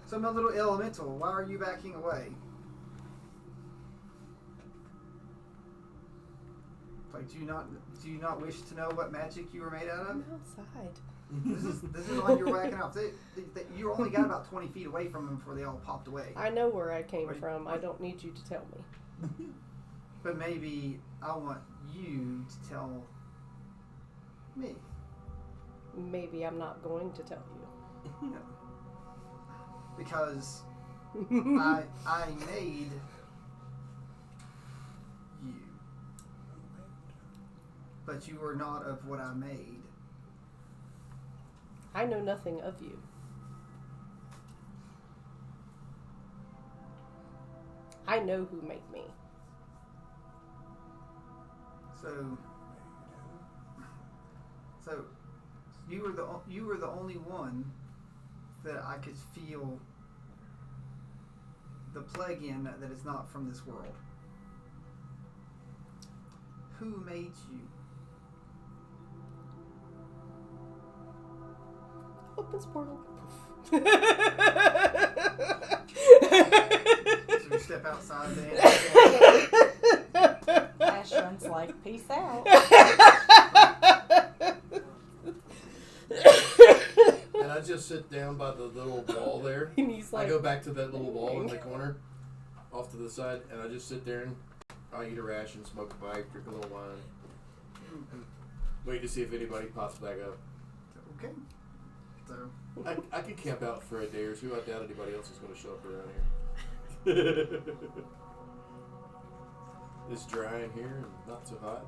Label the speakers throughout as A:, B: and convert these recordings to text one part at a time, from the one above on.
A: So my little elemental, why are you backing away? Like, do you not wish to know what magic you were made out of?
B: I'm outside.
A: This is the one you're whacking off. You only got about 20 feet away from them before they all popped away.
B: I know where I came from. I don't need you to tell me.
A: But maybe I want you to tell me.
B: Maybe I'm not going to tell you.
A: No. Because I made you. But you were not of what I made.
B: I know nothing of you. I know who made me.
A: So you were the only one that I could feel the plague in that is not from this world. Who made you?
B: Opens portal.
A: So we step outside there.
C: Ash runs like, peace out.
D: And I just sit down by the little wall there.
B: And he's like,
D: I go back to that little wall in the corner, off to the side, and I just sit there and I eat a ration, smoke a pipe, drink a little wine, and wait to see if anybody pops back up.
A: Okay. So
D: I could camp out for a day or two. I doubt anybody else is going to show up around here. It's dry in here and not so hot.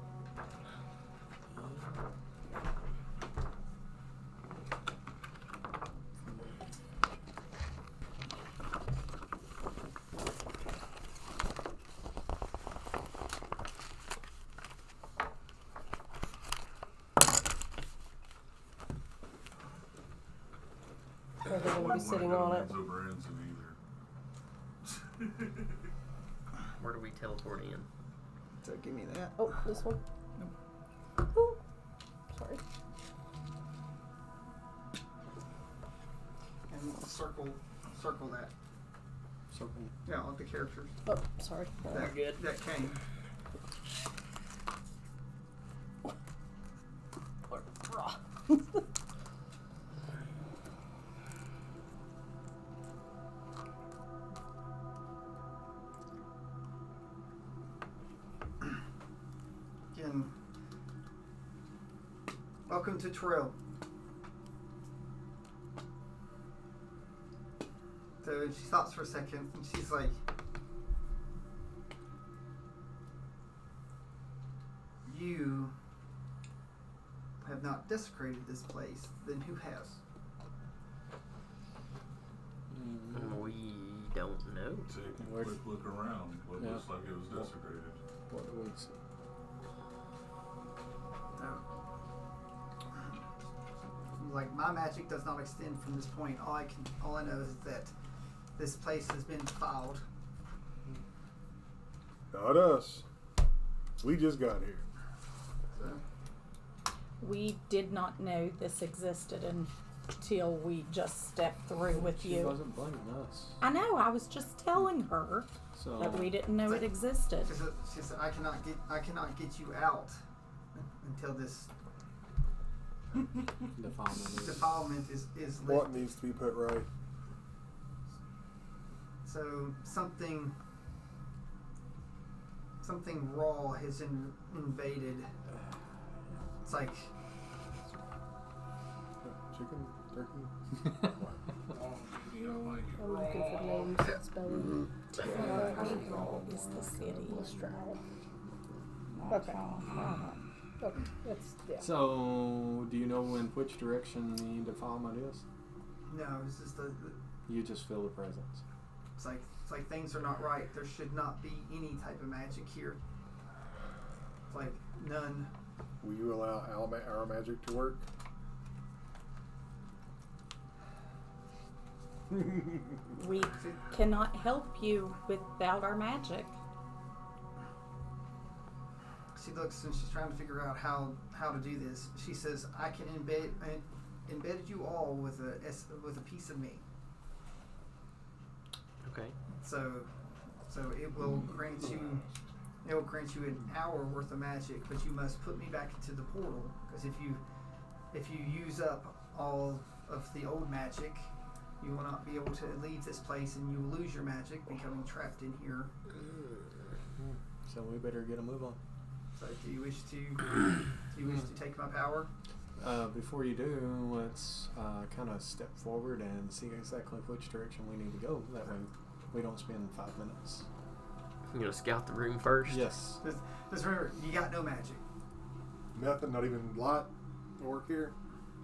B: are they going to be sitting on it?
E: Where do we teleport in?
A: So give me that.
B: Oh, this one?
A: Nope.
B: Ooh. Sorry.
A: And circle that.
F: Circle.
A: Yeah, all the characters.
B: Oh, sorry.
A: That
E: good.
A: That came. Again, welcome to Trill. So she stops for a second and she's like, you have not desecrated this place, then who has?
E: We don't know.
G: Take a quick look around. What looks like it was desecrated.
F: What do we see?
A: Like, my magic does not extend from this point. All I know is that this place has been defiled.
F: Not us. We just got here.
A: So,
C: We did not know this existed until we just stepped through with
F: She
C: you.
F: wasn't blaming us.
C: I know, I was just telling her
F: So
C: that we didn't know it existed.
A: she said, I cannot get you out until this defilement is lifted.
F: what needs to be put right?
A: So something raw has invaded. It's like
F: Chicken, turkey.
B: I'm looking for names that spell it.
C: Is the city.
B: Okay. Okay. It's, yeah.
F: So, do you know in which direction the defilement is?
A: no, it's just
F: You just feel the presence.
A: it's like things are not right. There should not be any type of magic here. It's like none.
F: Will you allow our magic to work?
C: We cannot help you without our magic.
A: She looks and she's trying to figure out how to do this. She says, "I can embed you all with a piece of me."
E: Okay.
A: So it will grant you. It will grant you an hour worth of magic, but you must put me back into the portal. Because if you use up all of the old magic, you will not be able to leave this place, and you will lose your magic, becoming trapped in here.
F: So we better get a move on.
A: So do you wish to take my power?
F: Before you do, let's kind of step forward and see exactly which direction we need to go. That way we don't spend 5 minutes.
E: You gonna scout the room first?
F: Yes.
A: Just remember, you got no magic.
H: Nothing, not even light to work here.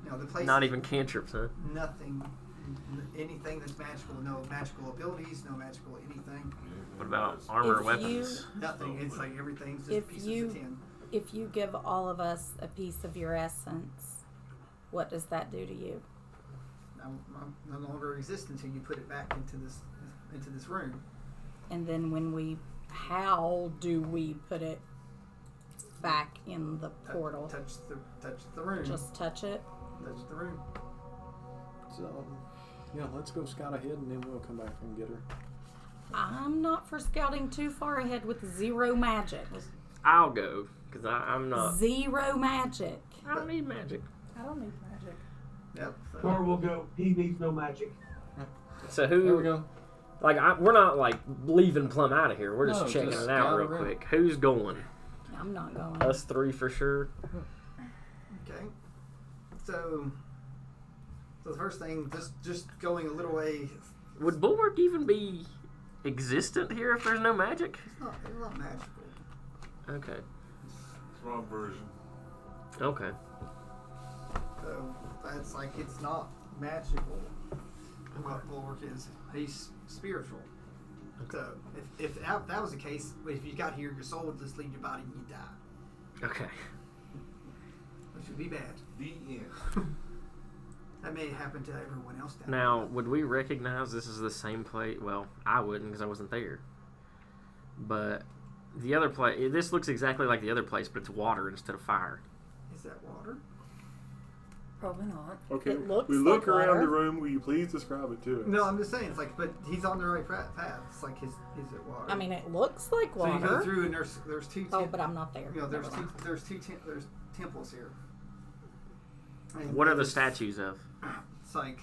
A: No, the place.
E: Not even cantrips, huh?
A: Nothing. Anything that's magical. No magical abilities. No magical anything.
E: What about armor or
C: If
E: weapons?
A: Nothing. It's like everything's just
C: If
A: pieces
C: you-
A: of tin.
C: If you give all of us a piece of your essence, what does that do to you?
A: I'm no longer exist until you put it back into this room.
C: And then how do we put it back in the portal?
A: Touch the room.
C: Just touch it?
A: touch the room.
F: So, yeah, let's go scout ahead and then we'll come back and get her.
C: I'm not for scouting too far ahead with 0 magic.
E: I'll go, because I'm not.
C: 0 magic.
E: I don't need magic.
B: I don't need magic.
A: Yep. So.
I: Thor will go. He needs no magic.
E: So
F: There we
E: who?
F: go.
E: Like, we're not like leaving Plum out of here. We're just
F: No,
E: checking
F: just
E: it out
F: scout
E: real
F: around.
E: quick. Who's going?
C: I'm not going.
E: Us 3 for sure.
A: Okay. So the first thing, just going a little way.
E: Would Bulwark even be existent here if there's no magic?
A: It's not magical.
E: Okay.
G: It's wrong version.
E: Okay.
A: So that's like it's not magical. What Bulwark is, he's spiritual. So if that was the case, if you got here, your soul would just leave your body and you die,
E: Okay.
A: which would be bad.
G: The end.
A: That may happen to everyone else down
E: Now, would we recognize this is the same place? Well, I wouldn't because I wasn't there. But the other place, this looks exactly like the other place, but it's water instead of fire.
A: there. Is that water?
B: Probably not.
F: Okay,
C: It looks
F: we look
C: like
F: around
C: water.
F: the room. Will you please describe it to us?
A: No, I'm just saying. It's like, but he's on the right path. It's like is it water?
C: I mean, it looks like
A: so you go
C: water.
A: through and there's two.
C: Oh, but I'm not there.
A: You know, there's
C: Never mind.
A: there's temples here. And
E: What are the
A: there's-
E: statues of?
A: It's like,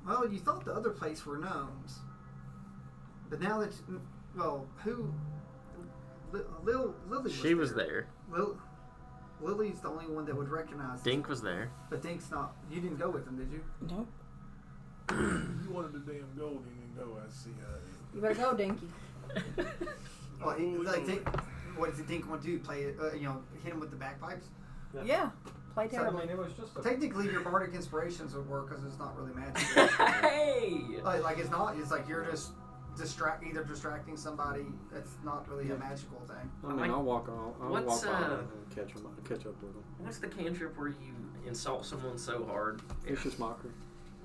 A: well, you thought the other place were gnomes, but now that who? Lily.
E: She was there.
A: Lily's the only one that would recognize.
E: Dink was there.
A: But Dink's not. You didn't go with him, did you?
C: Nope.
H: You wanted the damn gold, you didn't go. I see.
B: You better go, Dinky.
A: Well, Dink, what does Dink want to do? Play it? Hit him with the bagpipes?
B: Yeah. Play
A: So,
B: terrible.
F: it was just
A: Technically, your bardic inspirations would work because it's not really magical.
E: Hey!
A: like it's not. It's like you're just either distracting somebody. That's not really a magical thing.
F: I mean, I'll walk on. I'll
E: What's,
F: walk by and catch up with them.
E: What's the cantrip where you insult someone so hard?
F: It's just mockery.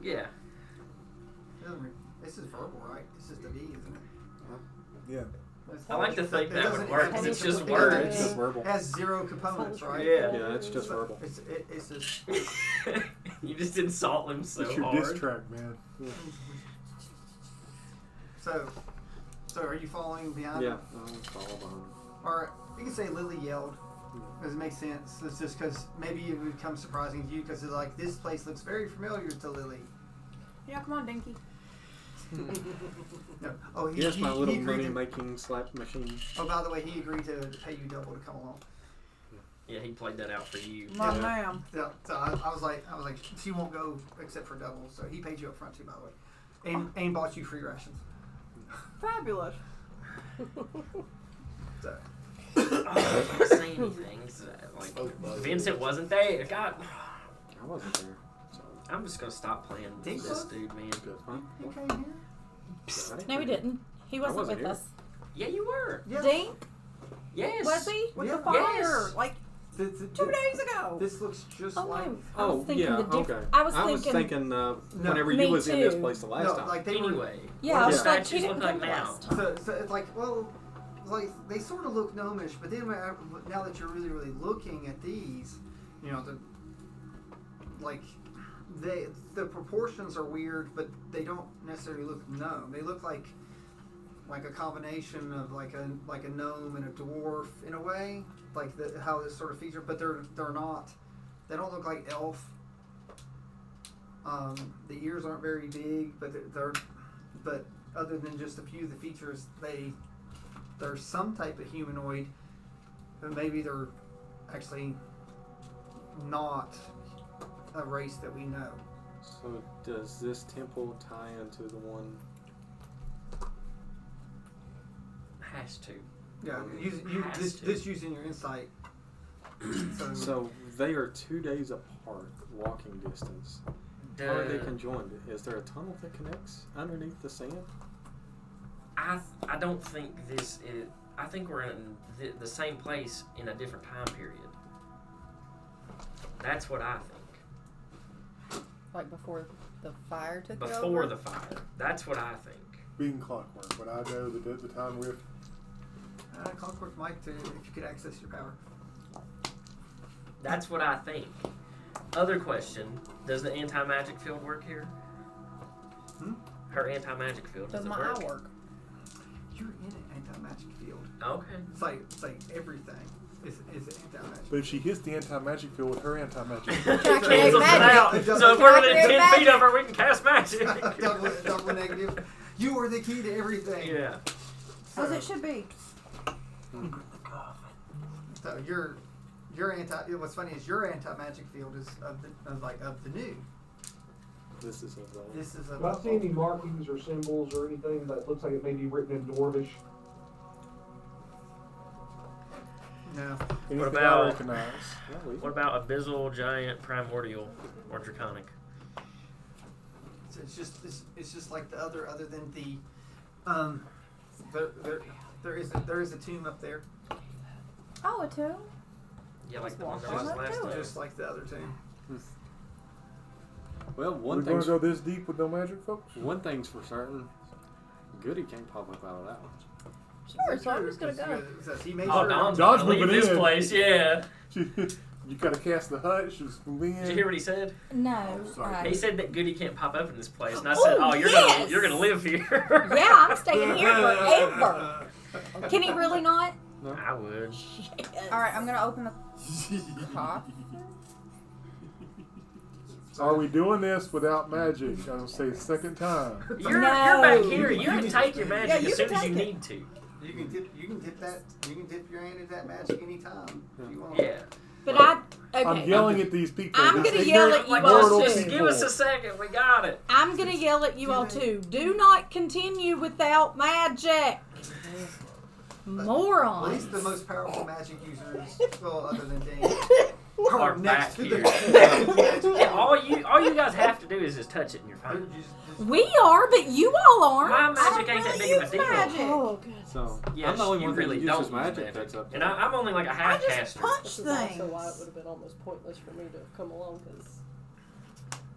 E: Yeah.
A: This is verbal, right? It's just a V, isn't it?
H: Yeah.
E: I like to think
A: It
E: that
A: doesn't-
E: would work
A: it
E: 'cause it's
A: doesn't-
E: just
A: it doesn't-
E: words.
F: It's just verbal.
A: It has 0 components, right?
E: Yeah.
F: Yeah, it's just verbal.
A: It's just.
E: You just insult them so
H: It's your
E: hard.
H: diss track, man.
A: So are you following behind?
F: Yeah,
A: him?
F: I'll follow behind.
A: Or you can say Lily yelled. Does it make sense? It's just because maybe it would become surprising to you because it's like this place looks very familiar to Lily.
B: Yeah, come on, Dinky.
A: No. Oh,
F: Here's my little
A: agreed to-
F: money-making slap machine.
A: Oh, by the way, he agreed to pay you double to come along.
E: Yeah, he played that out for you.
B: My ma'am.
A: Yeah. So I was like, she won't go except for double. So he paid you up front too, by the way, and bought you free rations.
B: Fabulous.
A: So.
E: I can't say anything. Like, Vincent wasn't there. God,
F: I wasn't there. So.
E: I'm just gonna stop playing with
A: Dink
E: this
A: was?
E: dude, man.
F: Huh?
A: You came here?
C: No, he didn't. He wasn't
F: wasn't
C: with
F: here.
C: us.
E: Yeah, you were.
A: Yes.
B: Dink?
E: Yes.
B: Was he? With
A: Yeah.
B: the fire?
E: Yes.
B: Like
A: This,
B: 2 days ago.
A: This looks just
C: Oh,
A: like.
C: no. I was thinking
F: yeah,
C: the diff-
F: okay.
C: I was
F: thinking whenever
C: Me
F: you was in this
C: too.
F: place the last
A: No,
F: time.
A: like they were.
E: Anyway.
C: Yeah,
E: what
C: I
E: do
C: was
E: the
C: like,
E: statues
C: he
E: look
C: didn't
E: like
C: come
E: now?
C: last.
A: So it's like they sort of look gnomish, but then now that you're really looking at these, the proportions are weird, but they don't necessarily look gnome. They look like a combination of like a gnome and a dwarf in a way, like how this sort of feature. But they're not. They don't look like elf. The ears aren't very big, but but other than just a few of the features, they're some type of humanoid, but maybe they're actually not a race that we know.
F: So does this temple tie into the one?
E: Has to.
A: Yeah, this using your insight.
F: So they are 2 days apart, walking distance. How are they conjoined? Is there a tunnel that connects underneath the sand?
E: I don't think this is. I think we're in the same place in a different time period. That's what I think.
B: Like before the fire took over?
E: Before the fire. That's what I think.
H: Being clockwork, but I know the time rift.
A: Clockwork might too, if you could access your power.
E: That's what I think. Other question: does the anti-magic field work here? Her anti-magic field
B: Does
E: does it
B: my
E: work?
B: eye work?
A: You're in an anti-magic field.
E: Okay.
A: It's like everything is anti-magic.
H: But if she hits the anti-magic field with her anti-magic field,
B: Can I create
E: Cancels it out.
B: magic?
E: So if we're within
B: Can I
E: 10
B: create
E: feet of her, we can cast magic.
A: double negative. You are the key to everything.
E: Yeah.
B: As it should be.
A: So your anti. What's funny is your anti-magic field is of the new.
F: This is of the old.
A: This is
I: Do I see any markings or symbols or anything that looks like it may be written in Dwarvish?
A: No.
H: anything
E: about-
H: I recognize.
E: What about abyssal, giant, primordial, or draconic?
A: So it's just like the other than the there is a tomb up there,
B: Oh, a tomb?
E: Yeah, like the
B: Just
E: one
B: walk
E: that was
B: on up
E: last
B: to it.
E: time.
A: just like the other tomb.
F: Well,
H: We're going to go this deep with no magic, folks?
F: one thing's for certain. Goody can't pop up out of that one.
B: Sure, so I'm just gonna go.
A: He made
E: Oh,
A: sure.
E: Don's
H: John's
E: gonna leave
H: moving
E: this
H: in.
E: place, yeah.
H: You gotta cast the hut. She's moving in.
E: Did you hear what he said?
B: No.
H: sorry.
E: He said that Goody can't pop up in this place, and I
B: Oh,
E: said, "Oh,
B: yes!
E: you're gonna live here."
B: Yeah, I'm staying here forever. Can he really not?
F: No.
E: I would.
B: All right, I'm gonna open the coffin.
H: Are we doing this without magic? I'm gonna say second time.
E: You're
B: No.
E: back here. You can take your magic
B: Yeah, you
E: as soon
B: can
E: as you
B: take it.
E: need to.
A: You can dip your hand in that magic anytime if you want.
E: Yeah.
B: But okay.
H: I'm yelling at these people.
B: I'm
H: These
B: gonna yell at you
H: ignorant
B: all
H: mortal
B: too.
E: Just give us a
H: people.
E: second. We got it.
B: I'm gonna yell at you all too. Do not continue without magic.
A: At
B: Morons.
A: least the most powerful magic users, well, other than Dane,
E: Are
A: are next
E: back
A: to
E: here.
A: the
E: Yeah, all you guys have to do is just touch it and you're fine.
B: We are, but you all aren't.
E: My magic
B: I
E: ain't that
B: really
E: big of a
B: use
E: deal.
B: magic.
C: Oh, good.
F: So
E: Yes,
F: I'm the only
E: you
F: one
E: really
F: that
E: don't
F: uses
E: use
F: magic.
E: magic.
F: That's up to
E: And I'm only like a
B: I
E: half
B: just
E: caster.
B: punch
C: This is also
B: things.
C: why it would have been almost pointless for me to have come along, because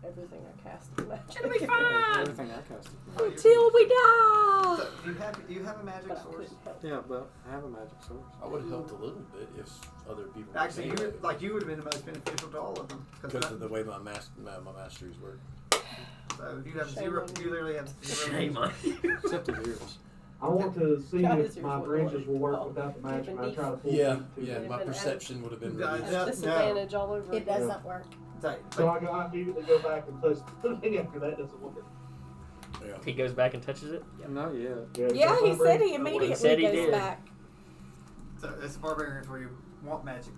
C: everything I cast is magic.
E: It'll be fine.
F: everything I casted.
B: Until we die.
A: Do you have a magic
C: But I
A: source?
C: couldn't help.
F: Yeah, but I have a magic source.
D: I would have helped a little bit if other people.
A: Actually,
D: were
A: you would have been the most beneficial to all of them
D: because of the way my masteries work.
A: So you have
C: Shame
A: zero.
C: on you.
A: You literally have zero.
E: Shame on you.
F: Except his ears.
I: I want to see
C: God,
I: if
C: is yours
I: my
C: what
I: branches
C: you
I: will
C: want?
I: work without the magic.
C: Even
I: I try to pull
D: Yeah,
I: them too.
D: yeah.
C: They've
D: My
C: been
D: perception would have been
A: Yeah,
D: reduced.
A: yeah.
C: Disadvantage all over
B: It
C: again.
B: doesn't work.
I: So I immediately go back and touch the thing after that doesn't work.
D: Yeah.
E: He goes back and touches it.
F: Not yet.
B: Yeah,
I: that's
B: he
I: my
B: said
I: branch.
B: he immediately
E: said he
B: goes
E: did.
B: back.
A: So it's barbarians where you want magic.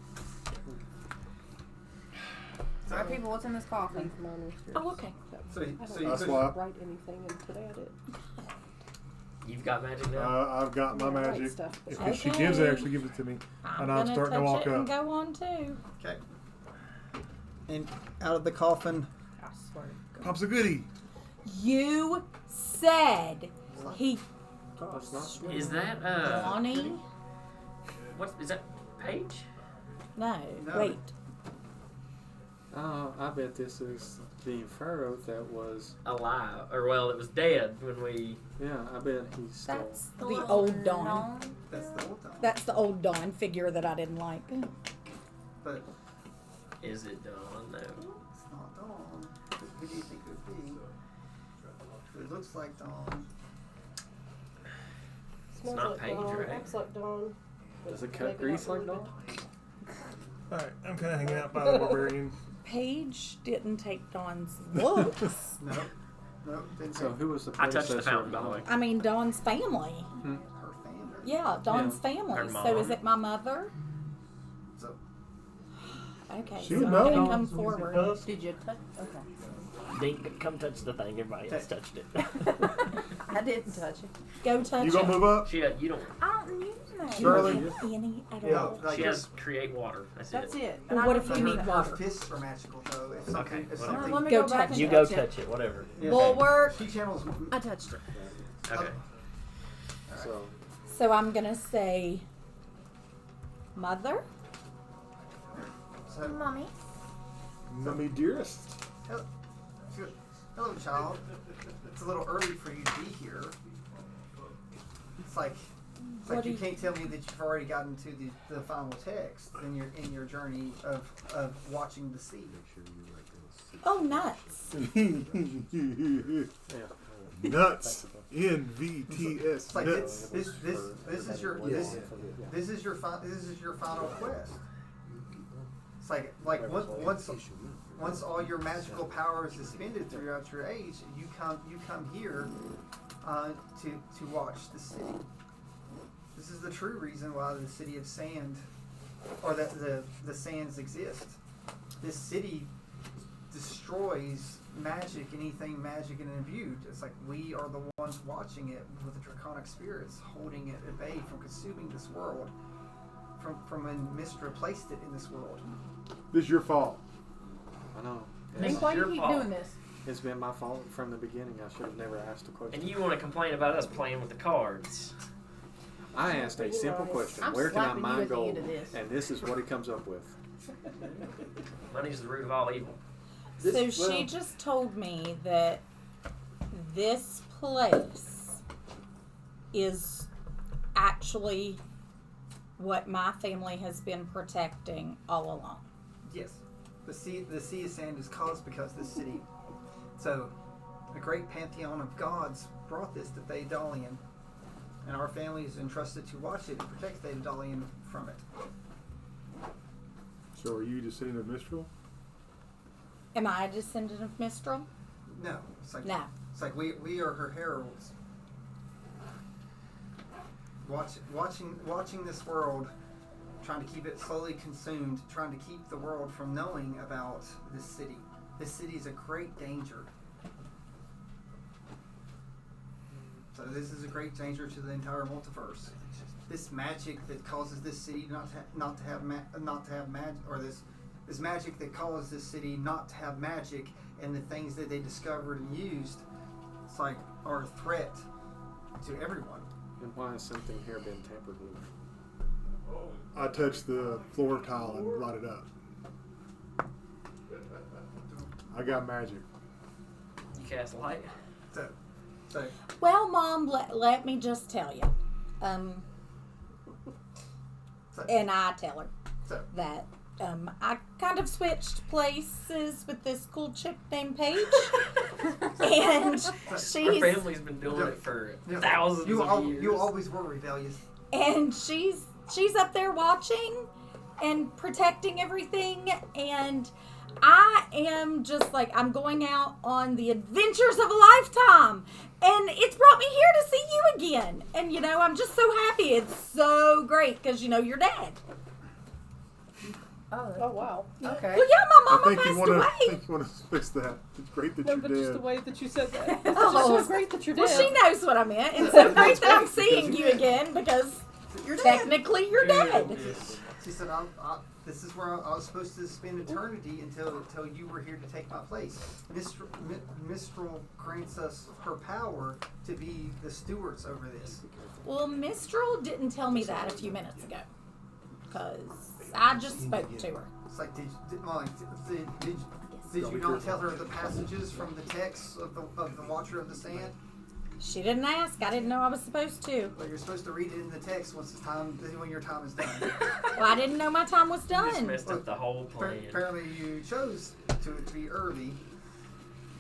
A: So,
B: Alright, people, what's in this coffin?
C: Leave mine with yours.
B: Oh, okay.
A: so
C: I
A: you
C: don't
H: That's
A: could,
H: why
C: write anything, and today I did.
E: You've got magic now.
H: I've got my
C: Yeah, I write
H: magic.
C: stuff.
H: If she
B: Okay.
H: gives it, actually gives it to me.
B: I'm
H: And I'm
B: gonna
H: starting to
B: touch
H: walk
B: it and
H: up.
B: go on too.
A: okay. And out of the coffin,
B: I swear. to God.
H: Pops a goodie.
B: You said he
F: Oh, it's not.
E: Is that
B: Lonnie?
E: what is that? Paige?
B: No,
A: No.
B: wait.
F: I bet this is the pharaoh that was.
E: Alive, or well, it was dead when we.
F: Yeah, I bet he's still.
B: That's the old Dawn.
A: that's the old time.
B: That's the old Dawn figure that I didn't like.
A: But
E: Is it done? No.
A: it's not dawn. Who do you think it would be? It looks like Dawn.
J: Smells
E: not
J: like
E: Paige,
J: Dawn.
E: right?
J: Acts like Dawn.
F: Does it
J: Maybe
F: cut grease
J: not
F: like
J: really.
F: Dawn?
H: Alright, I'm kind of hanging out by the barbarian.
C: Paige didn't take Dawn's looks.
A: No. No, didn't
F: So
A: take
F: who was the
E: I touched the
F: predecessor
E: fountain,
F: of
E: by the way.
F: Dawn?
C: I mean, Dawn's family.
A: her family.
C: Yeah, Dawn's
F: Yeah.
C: family.
E: Her
C: So is
E: mom.
C: it my mother?
A: So,
C: Okay,
H: She
C: so
H: would
C: I'm
H: know.
C: gonna come forward.
J: Did you touch? Okay.
E: Dink, come touch the thing. Everybody else touched it.
J: I didn't touch it.
C: Go touch
H: You gonna
C: it.
H: move up?
E: You don't.
C: I don't use that.
H: Shirley?
C: You don't have any at
A: yeah,
C: all.
A: like
E: She has create water. That's
J: That's
E: it.
J: it.
C: Well,
J: And
C: what
J: I
C: if
J: don't
C: you
J: use
C: need
J: that.
A: her
C: water?
A: fists are magical though. If something,
E: Okay,
A: if
E: whatever.
A: something,
J: Let me
C: Go
J: go back
C: touch
J: and
E: You
C: it.
E: go
J: touch
E: touch it. Whatever.
A: yeah,
C: Bulwark.
A: she channels.
J: I touched it.
E: Okay.
F: So,
C: So I'm gonna say, mother.
A: So,
J: Mommy.
H: Mummy dearest.
A: hello, child. It's a little early for you to be here. It's like
C: What do
A: you
C: you-
A: can't tell me that you've already gotten to the final text in your journey of watching the sea.
C: Oh, nuts.
F: yeah.
H: Nuts. NVTS.
A: It's like
H: Nuts.
A: this is your this is your final quest. It's like once all your magical power is suspended throughout your age, you come here to watch the city. This is the true reason why the city of sand, or that the sands exist. This city destroys magic, anything magic and imbued. It's like we are the ones watching it with the draconic spirits, holding it at bay from consuming this world, from when Mistra placed it in this world.
H: This is your fault.
F: I know.
J: Hank, why do you
E: your
J: keep
E: fault.
J: doing this?
F: It's been my fault from the beginning. I should have never asked a question.
E: And you want to complain about us playing with the cards?
F: I asked a simple question.
J: I'm
F: Where can I
J: slapping you
F: mine
J: at the
F: gold?
J: end of this.
F: And this is what he comes up with.
E: Money's the root of all evil.
C: So she just told me that this place is actually what my family has been protecting all along.
A: Yes, the sea of sand is caused because this city. So, a great pantheon of gods brought this to Thetadolyon, and our family is entrusted to watch it and protect Thetadolyon from it.
H: So are you descendant of Mistral?
C: Am I a descendant of Mistral?
A: No, it's like
C: No.
A: It's like we are her heralds. Watching this world, trying to keep it slowly consumed, trying to keep the world from knowing about this city. This city is a great danger. So this is a great danger to the entire multiverse. This magic that causes this city not to have magic, or this magic that causes this city not to have magic, and the things that they discovered and used, it's like are a threat to everyone.
F: And why has something here been tampered with?
H: I touched the floor tile and brought it up. I got magic.
E: You cast light.
A: So
C: Well, Mom, let me just tell you. And I tell her
A: so
C: that I kind of switched places with this cool chick named Paige. And
E: Our
C: she's
E: family's been doing it for
A: yeah,
E: thousands of years.
A: you always were rebellious.
C: she's up there watching and protecting everything, and I am just like, I'm going out on the adventures of a lifetime, and it's brought me here to see you again. And I'm just so happy. It's so great because you're dead.
J: Oh wow. Okay.
C: Well, yeah, my
H: I
C: mama
H: think you
C: passed
H: want
C: away.
H: to. I think you want to fix that. It's great that
J: No,
H: you're
J: but just
H: dead.
J: the way that you said that. It's
C: Oh.
J: just so great that you're dead.
C: Well, she knows what I meant. It's so great that I'm seeing you again because
A: You're dead.
C: technically you're dead.
A: She said, "This is where I was supposed to spend eternity until you were here to take my place." Mistral grants us her power to be the stewards over this.
C: Well, Mistral didn't tell me that a few minutes ago because I just spoke to her.
A: It's like, did you not tell her the passages from the text of the Watcher of the Sand?
C: She didn't ask. I didn't know I was supposed to.
A: Well, you're supposed to read it in the text when your time is done.
C: Well, I didn't know my time was
E: You just
C: done.
E: messed up the whole plan.
A: Apparently, you chose to be early.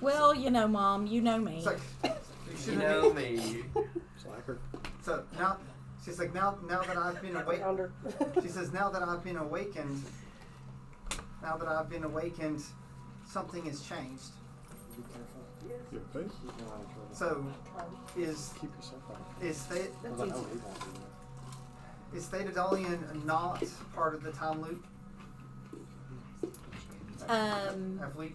C: Well, you know, Mom, you know me.
A: It's like you
E: You
A: shouldn't
E: know me.
F: Slacker.
A: So now, she's like, now that I've been awake,
J: Under.
A: she says, now that I've been awakened, something has changed.
F: Be careful.
H: Your face?
F: You know how to kill them.
A: So, is
F: Keep yourself out.
A: Thet-
F: Well, I know he won't do that.
A: is Thetadolyon not part of the time loop? Have we?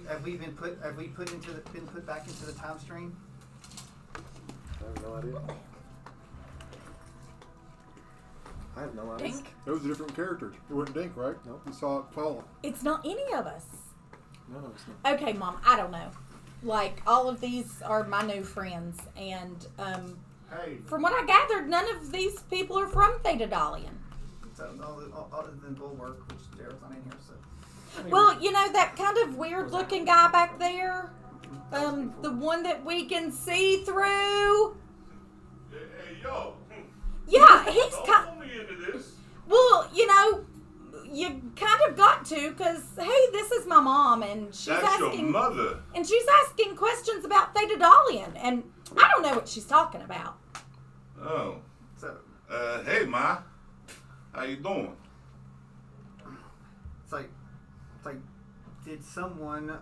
A: Have we been put back into the time stream?
F: I have no idea. I have no idea.
C: Dink.
H: It was a different character. It wasn't Dink, right?
F: Nope.
H: You saw it falling.
C: It's not any of us.
F: No, it's not.
C: Okay, Mom, I don't know. Like, all of these are my new friends, and
A: Hey.
C: from what I gathered, none of these people are from Thetadolyon.
A: So other than Bulwark, which Jared's not in here, so.
C: Well, you know that kind of weird-looking guy back there? The one that we can see through?
G: Hey, yo.
C: Yeah, he's
G: Don't
C: kind...
G: pull me into this.
C: Well, you know, you kind of got to, because, hey, this is my mom, and she's
G: That's
C: asking...
G: your mother.
C: And she's asking questions about Thetadolyon, and I don't know what she's talking about.
G: Oh.
A: So
G: Hey, Ma. How you doing?
A: it's like, did someone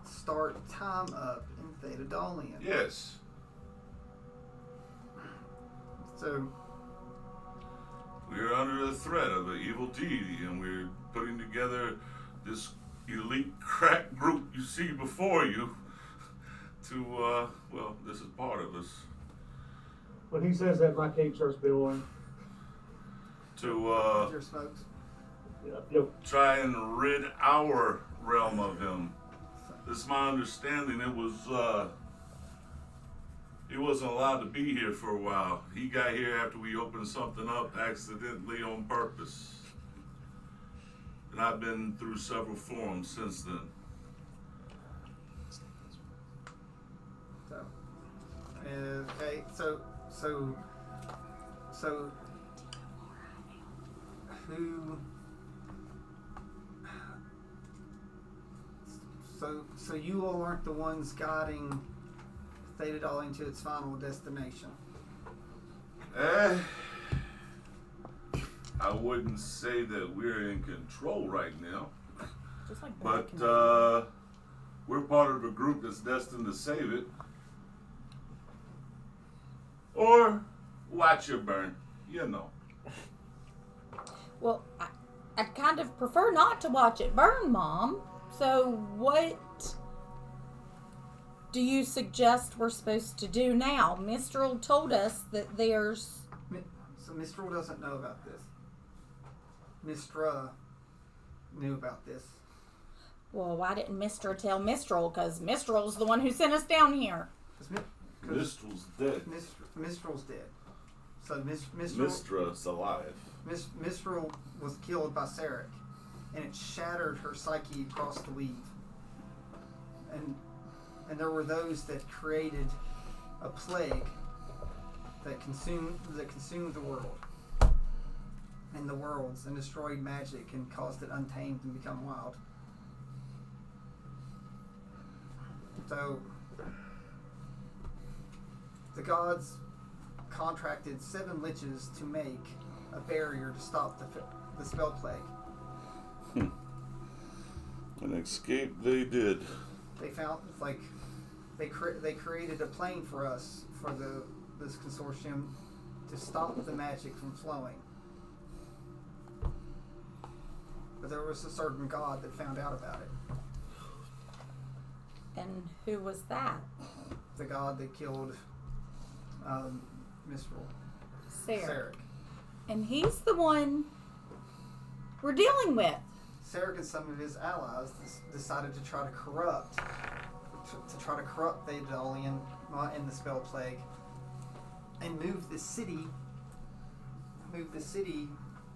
A: start time up in Thetadolyon?
G: Yes.
A: So
G: We're under the threat of an evil deity, and we're putting together this elite crack group you see before you to, well, this is part of us,
I: When he says that, my cape starts billowing.
G: to
A: your smokes.
I: Yep.
G: try and rid our realm of him. This is my understanding. He wasn't allowed to be here for a while. He got here after we opened something up accidentally on purpose. And I've been through several forms since then.
A: So okay, so who? So you all aren't the ones guiding Thetadolyon to its final destination.
G: I wouldn't say that we're in control right now,
J: Just like
G: but
J: Black
G: we're part of a group that's destined to save it. Or watch it burn, you know.
C: Well, I'd kind of prefer not to watch it burn, Mom. So what do you suggest we're supposed to do now? Mistral told us that there's...
A: So Mistral doesn't know about this. Mistra knew about this.
C: Well, why didn't Mistra tell Mistral? Because Mistral's the one who sent us down here.
G: Mistral's dead.
A: Mistral's dead. So Mistral...
G: Mistra's alive.
A: Mistral was killed by Sarek, and it shattered her psyche across the weave. And there were those that created a plague that consumed the world and the worlds and destroyed magic and caused it untamed and become wild. So the gods contracted 7 liches to make a barrier to stop the spell plague.
G: An escape they did.
A: They found they created a plane for us for this consortium to stop the magic from flowing. But there was a certain god that found out about it.
C: And who was that?
A: The god that killed Mistral. Sarek.
C: And he's the one we're dealing with.
A: Sarek and some of his allies decided to try to corrupt Thetadolyon in the spell plague and move the city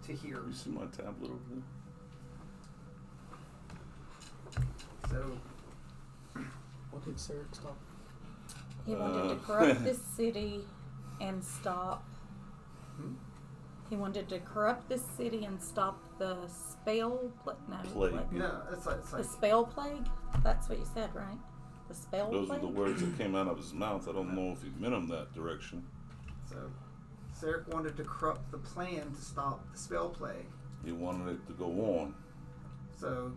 A: to here.
G: You see my tablet over there?
A: So
F: What did Sarah stop?
C: He wanted to corrupt this city and stop He wanted to corrupt this city and stop the spell
G: Plague.
A: No, it's
C: the
A: like
C: spell plague. That's what you said, right? The spell
G: Those
C: plague.
G: are the words that came out of his mouth. I don't know if he meant them that direction.
A: so. Sarek wanted to corrupt the plan to stop the spell plague.
G: He wanted it to go on.
A: So,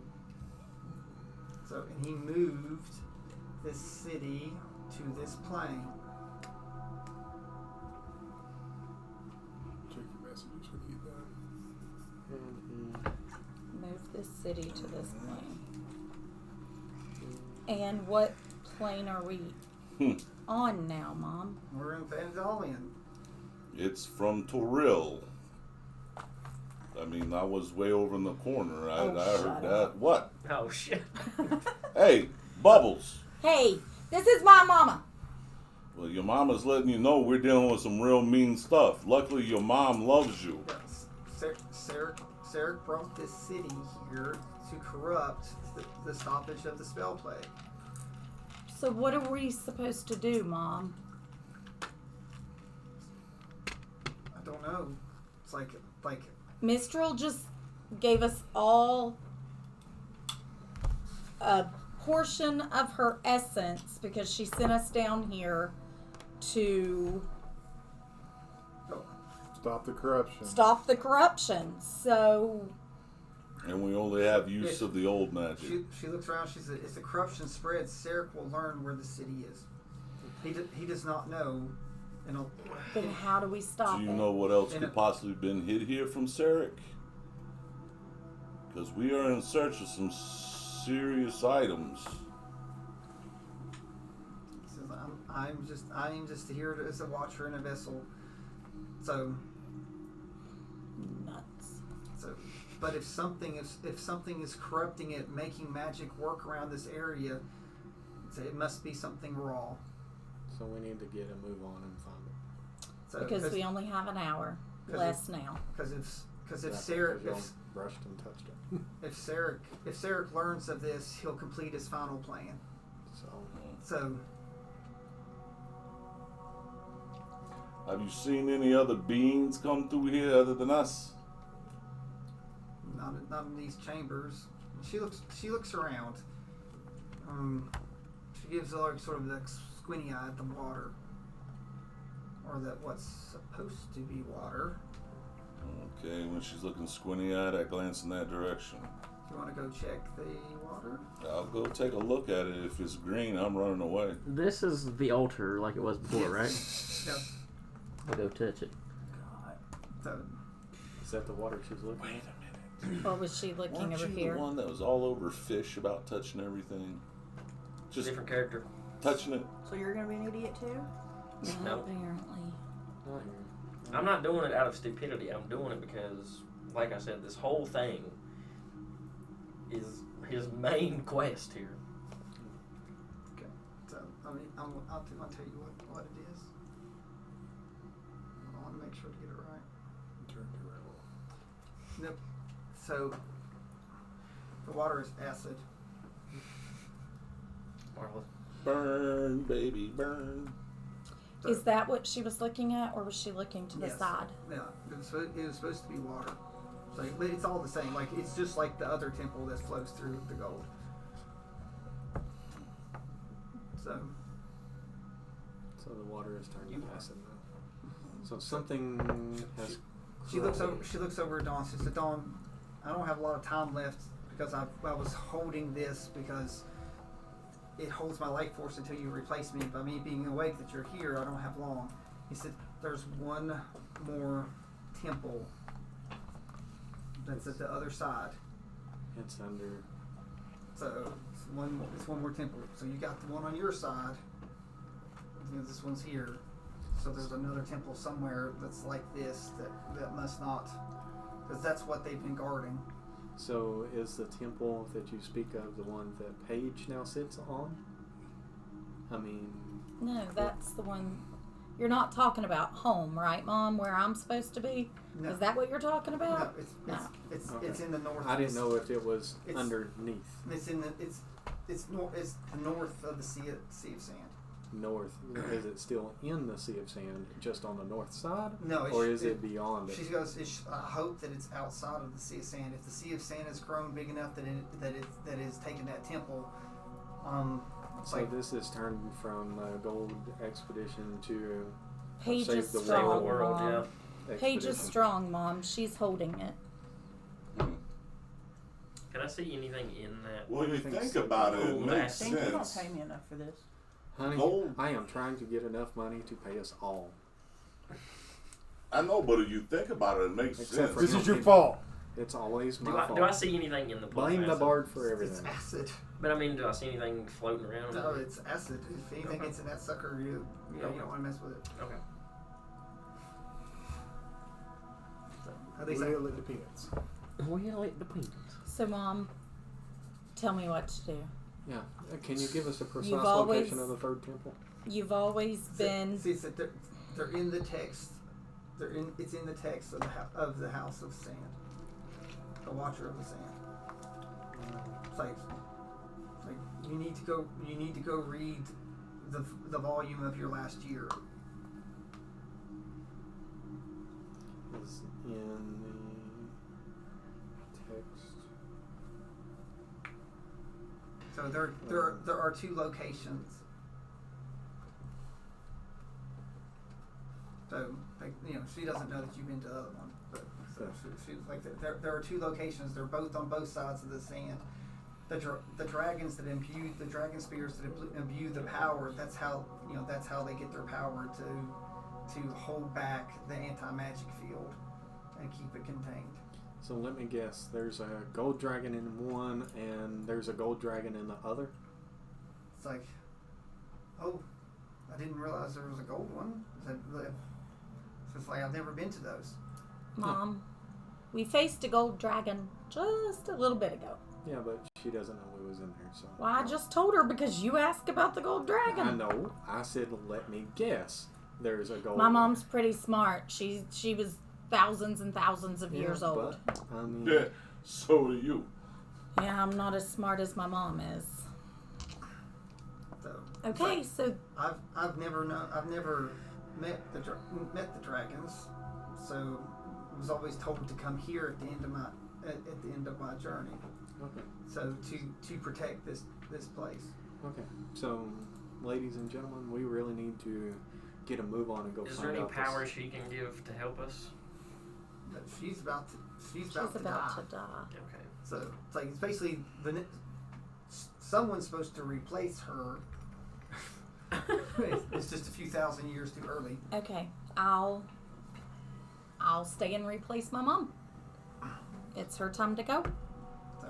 A: and he moved this city to this plane.
H: Check your messages when you get done.
F: And
C: Move this city to this plane. And what plane are we on now, Mom?
A: We're in Thetadolyon.
G: It's from Toril. I mean, I was way over in the corner. I
C: shut
G: heard that.
C: up.
G: What?
E: Oh shit.
G: Hey, Bubbles.
C: Hey, this is my mama.
G: Well, your mama's letting you know we're dealing with some real mean stuff. Luckily, your mom loves you.
A: Sarek brought this city here to corrupt the stoppage of the spell plague.
C: So what are we supposed to do, Mom?
A: I don't know. It's like
C: Mistral just gave us all a portion of her essence because she sent us down here to
H: Stop the corruption.
C: stop the corruption. So
G: And we only have use of the old magic.
A: she looks around. She said, "If the corruption spreads, Sarek will learn where the city is. He does not know."
C: then how do we stop
G: Do you
C: it?
G: know what else could possibly been hid here from Sarek? Because we are in search of some serious items.
A: He says, "I'm just here as a watcher in a vessel." So,
C: Nuts.
A: but if something is corrupting it, making magic work around this area, it must be something raw.
F: so we need to get a move on and find it.
A: So,
C: Because we only have an hour less now.
A: Because if
F: That's
A: Sarek
F: because y'all brushed and touched it.
A: if Sarek learns of this, he'll complete his final plan. So
G: Have you seen any other beings come through here other than us?
A: not in these chambers. She looks around. She gives like sort of that squinty eye at the water, or that what's supposed to be water.
G: Okay, when she's looking squinty-eyed, I glance in that direction.
A: Do you want to go check the water?
G: I'll go take a look at it. If it's green, I'm running away.
E: This is the altar like it was before, right?
A: Yep.
E: I'll go touch it.
A: So,
F: Is that the water she's looking at?
C: What was she looking
G: Weren't
C: over
G: you
C: here?
G: the one that was all over fish about touching everything? Just
E: Different character.
G: touching it.
J: So you're gonna be an idiot too?
E: No.
C: Apparently.
E: I'm not doing it out of stupidity. I'm doing it because, like I said, this whole thing is his main quest here.
A: okay. So I'll tell you what it is. I want to make sure to get it right.
H: Turn to red.
A: Nope. So the water is acid.
E: Marvelous.
G: Burn, baby, burn.
C: Is that what she was looking at, or was she looking to the
A: Yes.
C: side?
A: Yeah, it was supposed to be water. So, but it's all the same. Like it's just like the other temple that flows through the gold. So
F: So the water is turned to acid now. So something has.
A: she looks over at Dawn. She said, "Dawn, I don't have a lot of time left because I was holding this because it holds my life force until you replace me. By me being awake that you're here, I don't have long." He said, "There's one more temple that's at the other side.
F: It's under.
A: So it's one more temple. So you got the one on your side. You know, this one's here. So there's another temple somewhere that's like this that must not, because that's what they've been guarding."
F: So is the temple that you speak of the one that Paige now sits on? I mean,
C: No, that's the one. You're not talking about home, right, Mom? Where I'm supposed to be?
A: No.
C: Is that what you're talking
A: No,
C: about?
A: it's
F: Okay.
A: in the north.
F: I didn't know if it was
A: It's-
F: underneath.
A: It's the north of the sea of sand.
F: north? Is it still in the Sea of Sand, just on the north side?
A: No,
F: Or is it beyond it?
A: She goes. I hope that it's outside of the Sea of Sand. If the Sea of Sand has grown big enough that is taking that temple,
F: So this is turned from a gold expedition to
C: Paige
F: save
C: is
F: the
C: strong,
E: world,
C: Mom.
E: yeah.
C: Paige is
F: expedition.
C: strong, Mom. She's holding it.
E: Can I see anything in that?
G: Well, you
F: Everything's
G: think
F: so
G: about it, it
E: cool.
G: makes
J: Think you don't
G: sense.
J: pay me enough for this.
F: Honey,
G: Gold.
F: I am trying to get enough money to pay us all.
G: I know, but if you think about it, it makes
F: Except
G: sense.
F: for
H: This
F: him.
H: is your fault.
F: It's always my fault.
E: Do I see anything in the plot?
F: Blame
E: of
F: the
E: acid?
F: bard for
A: it's
F: everything.
A: acid.
E: But I mean, do I see anything floating around?
A: No, it's acid. If anything
E: Okay.
A: gets in that sucker, you don't want to mess with it.
E: Okay.
A: At least I,
H: Well, it depends.
E: Well, it depends.
C: So, Mom, tell me what to do.
F: Yeah. Can you give us a precise
C: You've
F: location
C: always-
F: of the third temple?
C: You've always been.
A: See, so they're in the text. It's in the text of the House of Sand. The Watcher of the Sand. It's like you need to go read the volume of your last year.
F: Is in the text.
A: So there are two locations. So she doesn't know that you've been to the other one, but so she's like there are two locations. They're both on both sides of the sand. The dragons that imbue the dragon spears that imbue the power. That's how they get their power to hold back the anti-magic field and keep it contained.
F: So let me guess. There's a gold dragon in one, and there's a gold dragon in the other.
A: It's like, oh, I didn't realize there was a gold one. So it's like I've never been to those.
C: Mom, we faced a gold dragon just a little bit ago.
F: Yeah, but she doesn't know we was in there, so.
C: Well, I just told her because you asked about the gold dragon.
F: I know. I said, let me guess. There's a gold.
C: My mom's pretty smart. She was thousands and thousands of
F: Yeah,
C: years old.
F: But, I mean,
G: Yeah, so do you.
C: Yeah, I'm not as smart as my mom is.
A: So
C: Okay,
A: it's
C: so
A: like, I've never met the dragons, so I was always told to come here at the end of my journey.
F: okay.
A: So to protect this place.
F: Okay. So, ladies and gentlemen, we really need to get a move on and go
E: Is
F: find
E: there any
F: out
E: power
F: this.
E: she can give to help us?
A: But she's about to
C: she's about to die.
E: Okay.
A: So it's basically someone's supposed to replace her. It's just a few thousand years too early.
C: Okay, I'll stay and replace my mom. It's her time to go.
A: So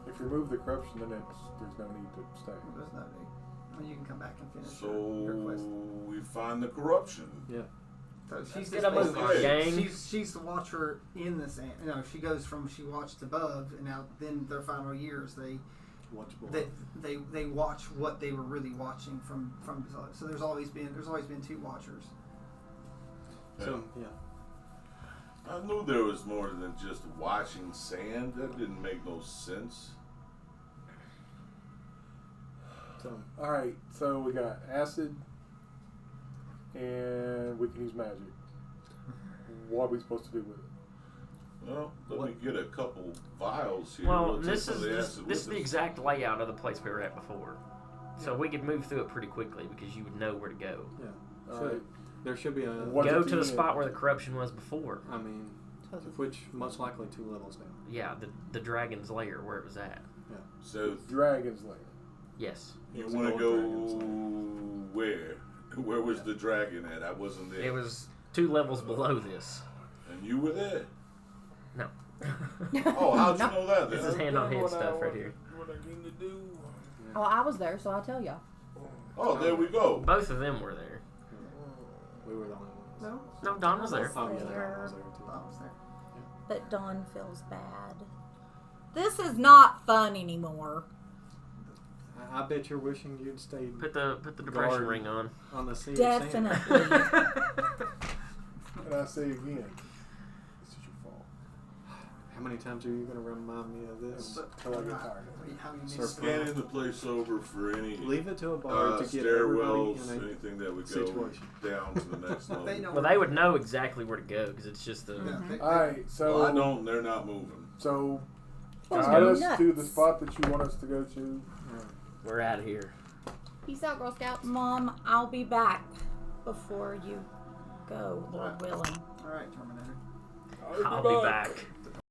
H: If you remove the corruption, then there's no need to stay.
A: there's no need. Well, you can come back and finish your
G: So
A: quest.
G: we find the corruption.
F: Yeah.
A: So she's
E: get
A: just
E: a move
A: basically-
E: on, gang.
A: she's the watcher in the sand. She goes from she watched above, and now then their final years they
F: Watchable.
A: they watch what they were really watching from below. So there's always been two watchers.
F: So, yeah.
G: I knew there was more than just watching sand. That didn't make no sense.
F: So,
H: All right, so we got acid, and we can use magic. What are we supposed to do with it?
G: Well, let me get a couple vials here.
E: Well,
G: We'll take
E: this
G: some
E: is
G: of the
E: this,
G: acid
E: this is
G: with
E: the
G: us.
E: exact layout of the place we were at before, so we could move through it pretty quickly because you would know where to go.
F: yeah.
H: All
F: So,
H: right.
F: there should be a.
H: What-
E: Go
H: at
E: to
H: the
E: the
H: end?
E: spot where the corruption was before.
F: I mean, which most likely 2 levels down.
E: Yeah, the dragon's lair where it was at.
G: So
H: Dragon's Lair.
E: Yes,
G: you
F: It was a
G: want to
F: gold
G: go
F: dragon's lair.
G: where? Where was the dragon at? I wasn't there.
E: it was 2 levels below this.
G: And you were there.
E: No.
G: Oh, how'd you know that?
E: This
G: Then?
E: is hand-on-head stuff right here.
G: What I came to do.
J: Oh, I was there, so I'll tell y'all.
G: Oh, there we go.
E: Both of them were there.
F: We were the only ones.
A: No,
E: No, Don was there.
F: Oh, yeah,
C: There.
F: that was there too.
A: I was there.
C: But Dawn feels bad. This is not fun anymore.
F: I bet you're wishing you'd stayed
E: Put the depression
F: Guard.
E: ring on.
F: on the sea of sand.
C: Definitely.
H: And I say again, this is your fault.
F: How many times are you going to remind me of this till I get tired?
A: How you
F: Sir,
A: miss
G: Scanning the place over for any
F: Leave it to a bar to get everybody
G: stairwells,
F: in a
G: anything that would go
F: situation.
G: down to the next level.
A: They know.
E: Well, they would know exactly where to go because it's just a.
A: Yeah, they-
K: Alright, so
G: Well, I don't. They're not moving.
K: So
C: Let's
K: guide
C: go
K: us
C: nuts.
K: to the spot that you want us to go to.
E: We're out of here.
J: Peace out, Girl Scouts.
C: Mom, I'll be back before you go, Lord willing.
A: All right, Terminator.
E: I'll be back.